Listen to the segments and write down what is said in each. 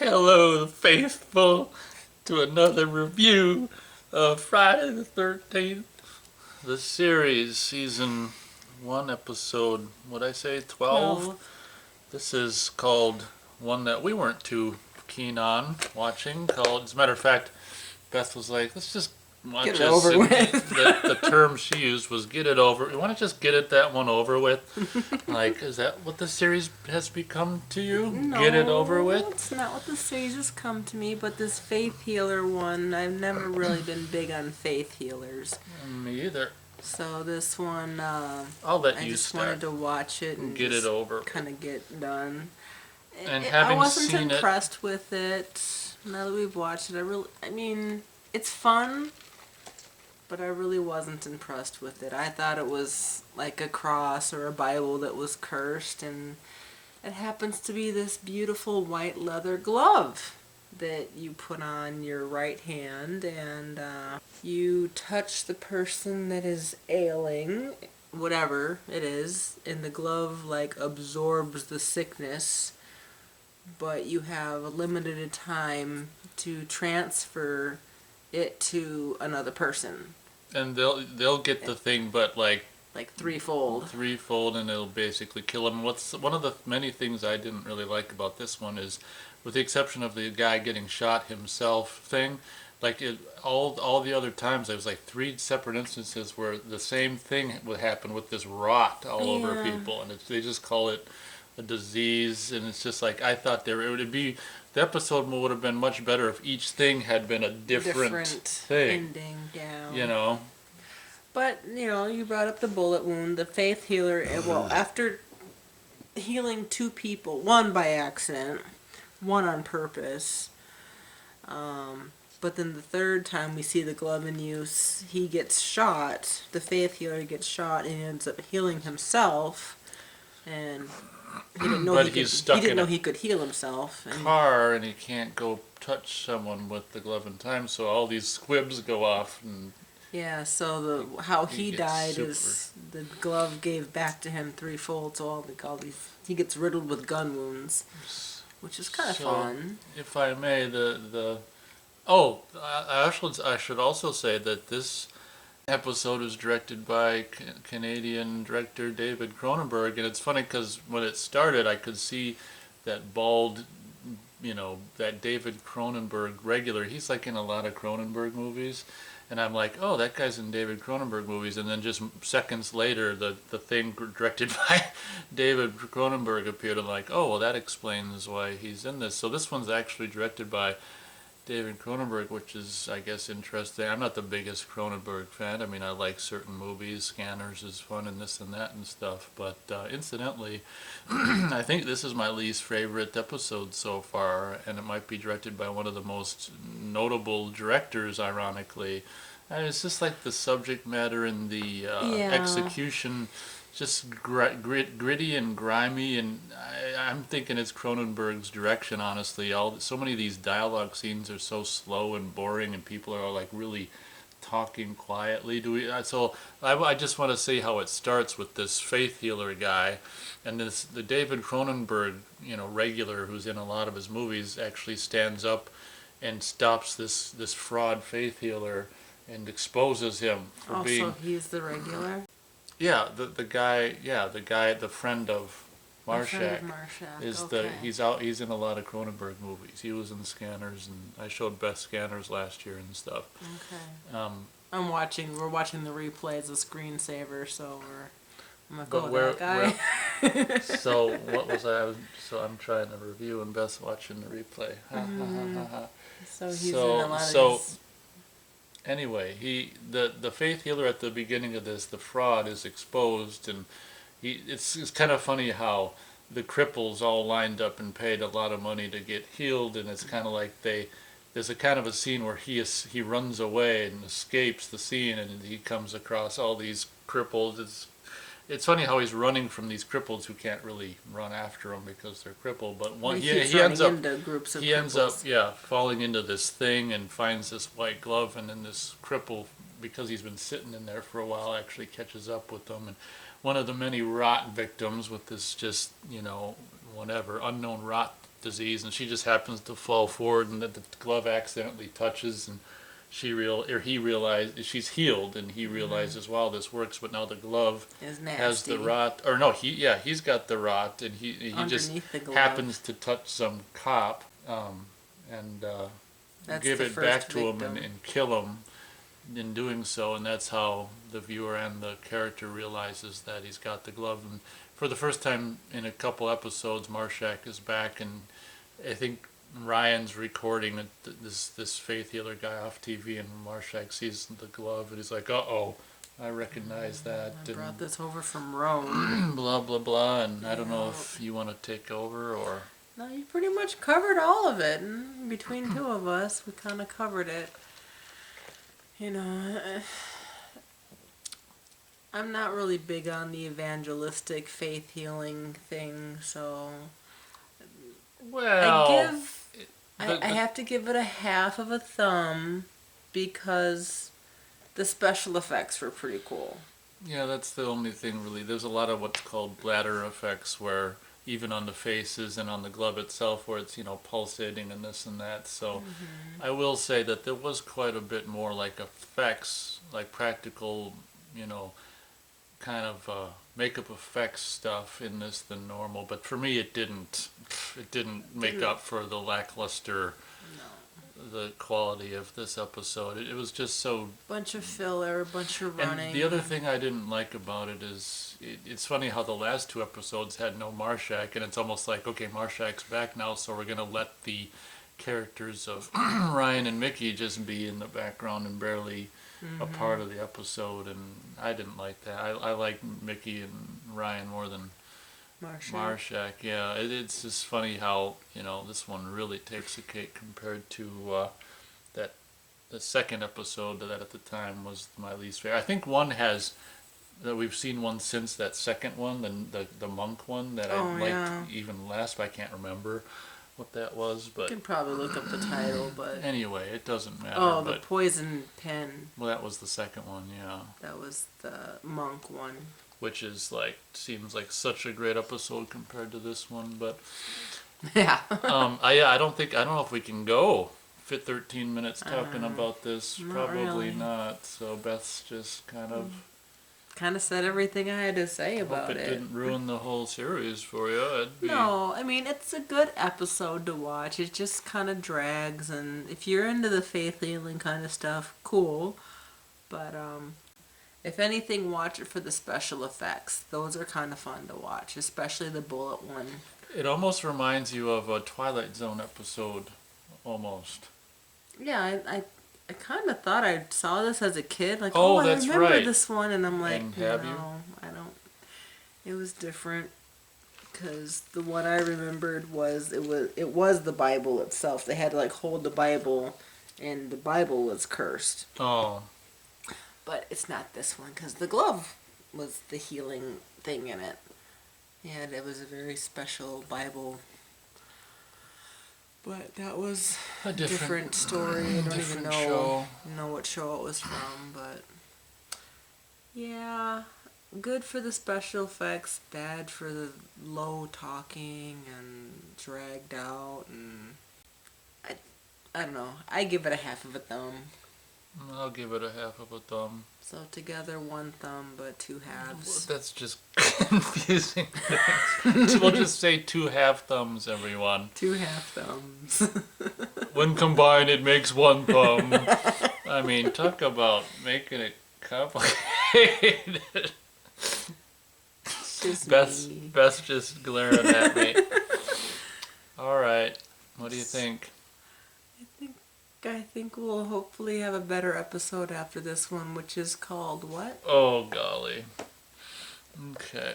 Hello, faithful, to another review of Friday the 13th. The series, season 1, episode, what'd I say, 12? 12. This is called one that we weren't too keen on watching. Called, as a matter of fact, Beth was like, let's just watch Get it this. over And with. the term she used was get it over. You want to just get that one over with? Like, is that what the series has become to you? No, Get it over with? it's not what the series has come to me, but this faith healer one, I've never really been big on faith healers. Me either. So this one, I'll let I you just start. wanted to watch it and Get it over. kind of get done. And I having wasn't seen it, impressed with it. Now that we've watched it, I mean, it's fun, but I really wasn't impressed with it. I thought it was like a cross or a Bible that was cursed, and it happens to be this beautiful white leather glove that you put on your right hand, and you touch the person that is ailing, whatever it is, and the glove like absorbs the sickness, but you have a limited time to transfer it to another person. and they'll get the thing, but like Threefold. threefold, and it'll basically kill him. What's one of the many things I didn't really like about this one is, with the exception of the guy getting shot himself thing, all the other times there was like three separate instances where the same thing would happen with this rot all over people, and they just call it a disease, and it's just like I thought it would be. The episode would have been much better if each thing had been a different thing. Ending, yeah. You know. But, you brought up the bullet wound. The faith healer, after healing two people, one by accident, one on purpose, but then the third time we see the glove in use, he gets shot. The faith healer gets shot and ends up healing himself. And he didn't know But he he's could. stuck He didn't in know a he could heal himself. And car, and he can't go touch someone with the glove in time, so all these squibs go off, and yeah, so how He he gets died super. is the glove gave back to him threefold. So all these he gets riddled with gun wounds, which is kind of So, fun. if I may, I should also say that this episode was directed by Canadian director David Cronenberg, and it's funny because when it started, I could see that bald, that David Cronenberg regular. He's like in a lot of Cronenberg movies, and I'm like, oh, that guy's in David Cronenberg movies, and then just seconds later, the thing directed by David Cronenberg appeared. I'm like, oh, well, that explains why he's in this. So this one's actually directed by David Cronenberg, which is, I guess, interesting. I'm not the biggest Cronenberg fan. I mean, I like certain movies. Scanners is fun and this and that and stuff. But incidentally, I think this is my least favorite episode so far, and it might be directed by one of the most notable directors, ironically. And it's just like the subject matter and the execution, just gritty and grimy, and I'm thinking it's Cronenberg's direction. Honestly, so many of these dialogue scenes are so slow and boring, and people are like really talking quietly. I just want to see how it starts with this faith healer guy, and the David Cronenberg, regular who's in a lot of his movies, actually stands up and stops this fraud faith healer and exposes him for being. Also, he's the regular. Yeah, the guy, the friend of Marshak is okay. he's in a lot of Cronenberg movies. He was in Scanners, and I showed Beth Scanners last year and stuff. Okay. We're watching the replay as a screensaver, so I'm gonna go with that guy. So what was so I'm trying to review, and Beth's watching the replay. So he's in a lot of these. Anyway, the faith healer at the beginning of this, the fraud is exposed, and it's kind of funny how the cripples all lined up and paid a lot of money to get healed, and it's kind of like there's a kind of a scene where he runs away and escapes the scene, and he comes across all these cripples. It's funny how he's running from these cripples who can't really run after him because they're crippled. But he ends up into groups of he ends up falling into this thing and finds this white glove, and then this cripple, because he's been sitting in there for a while, actually catches up with them. And one of the many rot victims with this just whatever unknown rot disease, and she just happens to fall forward, and the glove accidentally touches, and he realizes she's healed, and he realizes, wow, this works, but now the glove Is has the nasty. rot, or no, he's got the rot, and he just Underneath the glove. happens to touch some cop, and That's give the it back first to him victim. and kill him in doing so, and that's how the viewer and the character realizes that he's got the glove. And for the first time in a couple episodes, Marshak is back, and I think Ryan's recording this faith healer guy off TV, and Marshak sees the glove, and he's like, "Uh-oh, I recognize that." I brought And this over from Rome. blah blah blah. And I don't know Yeah. if you want to take over or. No, you pretty much covered all of it. And between two of us, we kind of covered it. You know, I'm not really big on the evangelistic faith healing thing, so Well, I have to give it a half of a thumb because the special effects were pretty cool. yeah, that's the only thing really. There's a lot of what's called bladder effects where even on the faces and on the glove itself where it's, pulsating and this and that. So I will say that there was quite a bit more like effects, like practical, you know, kind of makeup effects stuff in this than normal. But for me, it didn't make up for the lackluster, the quality of this episode. It was just so. Bunch of filler, a bunch of running. And the other thing I didn't like about it is it's funny how the last two episodes had no Marshak, and it's almost like, okay, Marshak's back now, so we're gonna let the characters of Ryan and Mickey just be in the background and barely a part of the episode, and I didn't like that. I like Mickey and Ryan more than Marshak. Yeah, it's just funny how this one really takes the cake compared to that the second episode that at the time was my least favorite. I think one has that we've seen one since that second one, the monk one that I liked even less, but I can't remember what that was. But you can probably look up the title, but anyway, it doesn't matter. oh, the poison pen. Well, that was the second one, yeah. That was the monk one. Which is seems like such a great episode compared to this one, but yeah. I don't know if we can go fit 13 minutes talking about this. Not Probably really. not. So Beth's just kind of said everything I had to say about hope it didn't ruin the whole series for you. No, I mean, it's a good episode to watch. It just kind of drags, and if you're into the faith healing kind of stuff, cool. But if anything, watch it for the special effects. Those are kind of fun to watch, especially the bullet one. It almost reminds you of a Twilight Zone episode, almost. Yeah, I kind of thought I saw this as a kid. Like, I that's remember right. this one, and I'm like, And have no, you? I don't. It was different because the one I remembered was the Bible itself. They had to hold the Bible, and the Bible was cursed. Oh. But it's not this one because the glove was the healing thing in it. Yeah, it was a very special Bible. But that was A different story. I don't even different show. know what show it was from, but yeah, good for the special effects, bad for the low talking and dragged out, and I don't know. I give it a half of a thumb. I'll give it a half of a thumb. So together one thumb, but two halves. That's just confusing things. We'll just say 2 half thumbs, everyone. 2 half thumbs. When combined, it makes 1 thumb. I mean, talk about making it complicated. Just me. Beth's just glaring at me. All right. What do you think? I think we'll hopefully have a better episode after this one, which is called what? Oh, golly. Okay.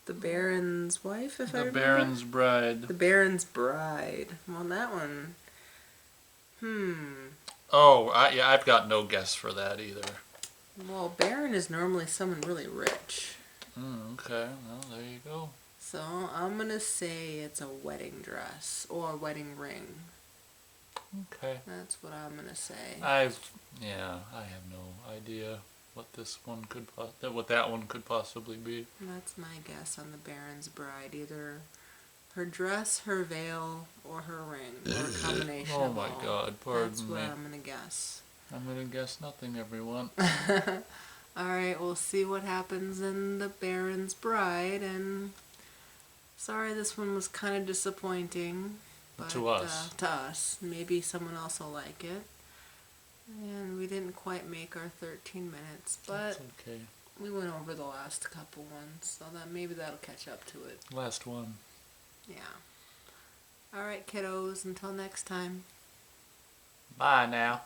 The Baron's Wife, if I remember? The Baron's Bride. The Baron's Bride. Well, that one. Oh, I've got no guess for that either. Well, Baron is normally someone really rich. Okay. Well, there you go. So I'm going to say it's a wedding dress or a wedding ring. Okay. That's what I'm going to say. I have no idea what that one could possibly be. That's my guess on the Baron's Bride. Either Her dress, her veil, or her ring, or a combination Oh of my all. God, pardon That's me. what I'm gonna guess. I'm gonna guess nothing, everyone. Alright, we'll see what happens in The Baron's Bride, and sorry this one was kind of disappointing. But, To us. To us. Maybe someone else will like it. And we didn't quite make our 13 minutes, but It's okay. we went over the last couple ones, so that maybe that'll catch up to it. Last one. Yeah. Alright, kiddos, until next time. Bye now.